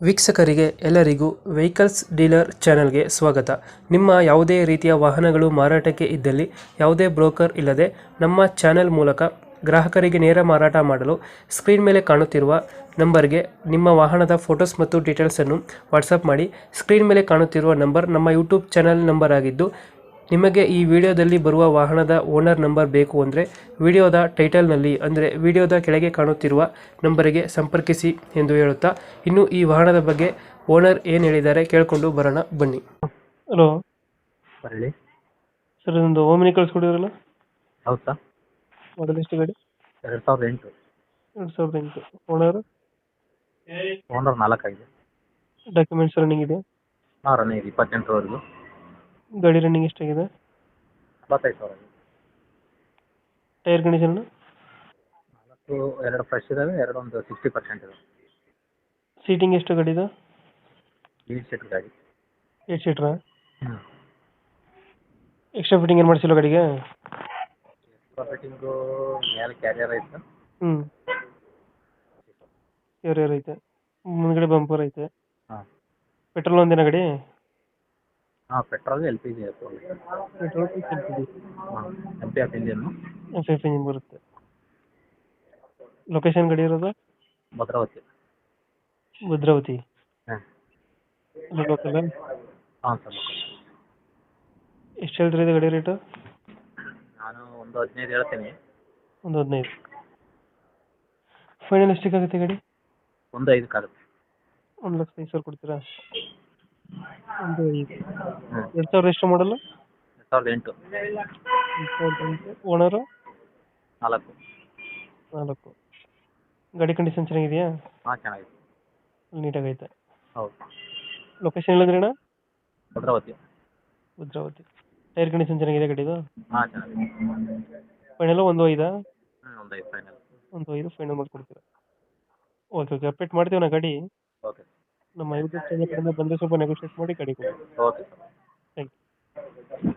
ವೀಕ್ಷಕರಿಗೆ ಎಲ್ಲರಿಗೂ vehicles dealer ಚಾನೆಲ್ಗೆ ಸ್ವಾಗತ. ನಿಮ್ಮ ಯಾವುದೇ ರೀತಿಯ ವಾಹನಗಳು ಮಾರಾಟಕ್ಕೆ ಇದ್ದಲ್ಲಿ ಯಾವುದೇ ಬ್ರೋಕರ್ ಇಲ್ಲದೆ ನಮ್ಮ ಚಾನೆಲ್ ಮೂಲಕ ಗ್ರಾಹಕರಿಗೆ ನೇರ ಮಾರಾಟ ಮಾಡಲು ಸ್ಕ್ರೀನ್ ಮೇಲೆ ಕಾಣುತ್ತಿರುವ ನಂಬರ್ಗೆ ನಿಮ್ಮ ವಾಹನದ ಫೋಟೋಸ್ ಮತ್ತು ಡೀಟೇಲ್ಸನ್ನು ವಾಟ್ಸಪ್ ಮಾಡಿ. ಸ್ಕ್ರೀನ್ ಮೇಲೆ ಕಾಣುತ್ತಿರುವ ನಂಬರ್ ನಮ್ಮ ಯೂಟ್ಯೂಬ್ ಚಾನೆಲ್ ನಂಬರ್ ಆಗಿದ್ದು, ನಿಮಗೆ ಈ ವಿಡಿಯೋದಲ್ಲಿ ಬರುವ ವಾಹನದ ಓನರ್ ನಂಬರ್ ಬೇಕು ಅಂದರೆ ವಿಡಿಯೋದ ಟೈಟಲ್ನಲ್ಲಿ ಅಂದರೆ ವಿಡಿಯೋದ ಕೆಳಗೆ ಕಾಣುತ್ತಿರುವ ನಂಬರಿಗೆ ಸಂಪರ್ಕಿಸಿ ಎಂದು ಹೇಳುತ್ತಾ, ಇನ್ನು ಈ ವಾಹನದ ಬಗ್ಗೆ ಓನರ್ ಏನು ಹೇಳಿದ್ದಾರೆ ಕೇಳಿಕೊಂಡು ಬರೋಣ ಬನ್ನಿ. ಹಲೋ ಹೇಳಿ. ಸರ್, ಒಂದು ಓಮಿನಿ ಕಳಿಸ್ಕೊಡಿದ್ರಲ್ಲ, ಹೌದು ಸರ್. ಮಾಡಲ್ ಎಷ್ಟು ಗಾಡಿ? 2008. 2008. ಓನರ್ ಓನರ್ 4 ಆಗಿದೆ. ಡಾಕ್ಯುಮೆಂಟ್ಸ್ ರನ್ನಿಂಗ್ ಇದೆ? ಹಾಂ, ರನ್ನಿಂಗ್ ಇದೆ 28ರವರೆಗೂ. ಗಾಡಿ ರನ್ನಿಂಗ್ ಎಷ್ಟಾಗಿದೆ? 45,000 ಆಗಿದೆ. Tyre condition? 2 ಫ್ರೆಶ್ ಇದಾವೆ, 2 ಒಂದು 60% ಇದೆ. ಸೀಟಿಂಗ್ ಎಷ್ಟು ಗಾಡಿದು? ಲೀಡ್ ಸೀಟ್ ಗಾಡಿ. 8 ಸೀಟ್ರಾ? ಹ್ಞೂ. ಎಕ್ಸ್ಟ್ರಾ ಫಿಟ್ಟಿಂಗ್ ಏನು ಮಾಡಿಸಿಲ್ಲ ಗಾಡಿಗೆ? ಫಿಟ್ಟಿಂಗು ಮೇಲೆ ಕ್ಯಾರಿಯರ್ ಐತೆ. ಹ್ಞೂ, ಕ್ಯಾರಿಯರ್ ಐತೆ, ಮುಂದ್ಗಡೆ ಬಂಪರ್ ಐತೆ. ಹಾಂ. ಪೆಟ್ರೋಲ್ ಒಂದಿನ ಗಾಡಿ? ಹಾಂ, ಪೆಟ್ರೋಲ್ LPG ಪೆಟ್ರೋಲ್ ಹಾಂ, MPF ಇಂಜಿನ್ನು. ಎಫ್ ಇಂಜಿನ್ ಬರುತ್ತೆ. ಲೊಕೇಶನ್ ಗಾಡಿ ಇರೋದು? ಭದ್ರಾವತಿ. ಭದ್ರಾವತಿ ಹಾಂ. ಲೋಕಲ್? ಹಾಂ ಸರ್. ಎಷ್ಟು ಹೇಳ್ತೀರಿ ಗಾಡಿ ರೇಟು? ನಾನು ಒಂದು 15 ಹೇಳ್ತೀನಿ. ಒಂದು 15. ಫೈನಲ್ ಎಷ್ಟಕ್ಕಾಗುತ್ತೆ ಗಾಡಿ? ಒಂದು 5 ಆಗುತ್ತೆ. 1,05,000 ಕೊಡ್ತೀರಾ? ಒಂದು 5. ಹ್ಞೂ. 2000 ಎಷ್ಟು ಮಾಡಲ್ಲ? 2008. 2008. ಓನರು? 4. ಗಾಡಿ ಕಂಡೀಷನ್ ಚೆನ್ನಾಗಿದೆಯಾ? ಹಾಂ, ಚೆನ್ನಾಗಿದೆ. ನೀಟಾಗೈತೆ. ಹೌದು. ಲೊಕೇಶನ್ ಹೇಳಿದ್ರಿ ಅಣ್ಣ? ಭದ್ರಾವತಿ. ಭದ್ರಾವತಿ. ಟೈರ್ ಕಂಡೀಷನ್ ಚೆನ್ನಾಗಿದೆ ಗಾಡಿದು? ಹಾಂ, ಚೆನ್ನಾಗಿದೆ. ಫೈನಲ್ ಒಂದು 5? ಒಂದು 5 ಫೈನಲ್. ಒಂದು 5 ಫೈನಲ್ ಮಾಡಿಕೊಡ್ತೀರಾ? ಓಕೆ, ಅಪ್ಡೇಟ್ ಮಾಡ್ತೀವಿ ನಾ ಗಾಡಿ. ಓಕೆ. ನಮ್ಮ ಯೂಟ್ಯೂಬ್ ಚಾನಲ್ ಕಡೆಯಿಂದ ಬಂದರೆ ಸ್ವಲ್ಪ ನೆಗೋಷಿಯೇಟ್ ಮಾಡಿ ಗಾಡಿ ಕೊಡಿ. Okay sir. Thank you.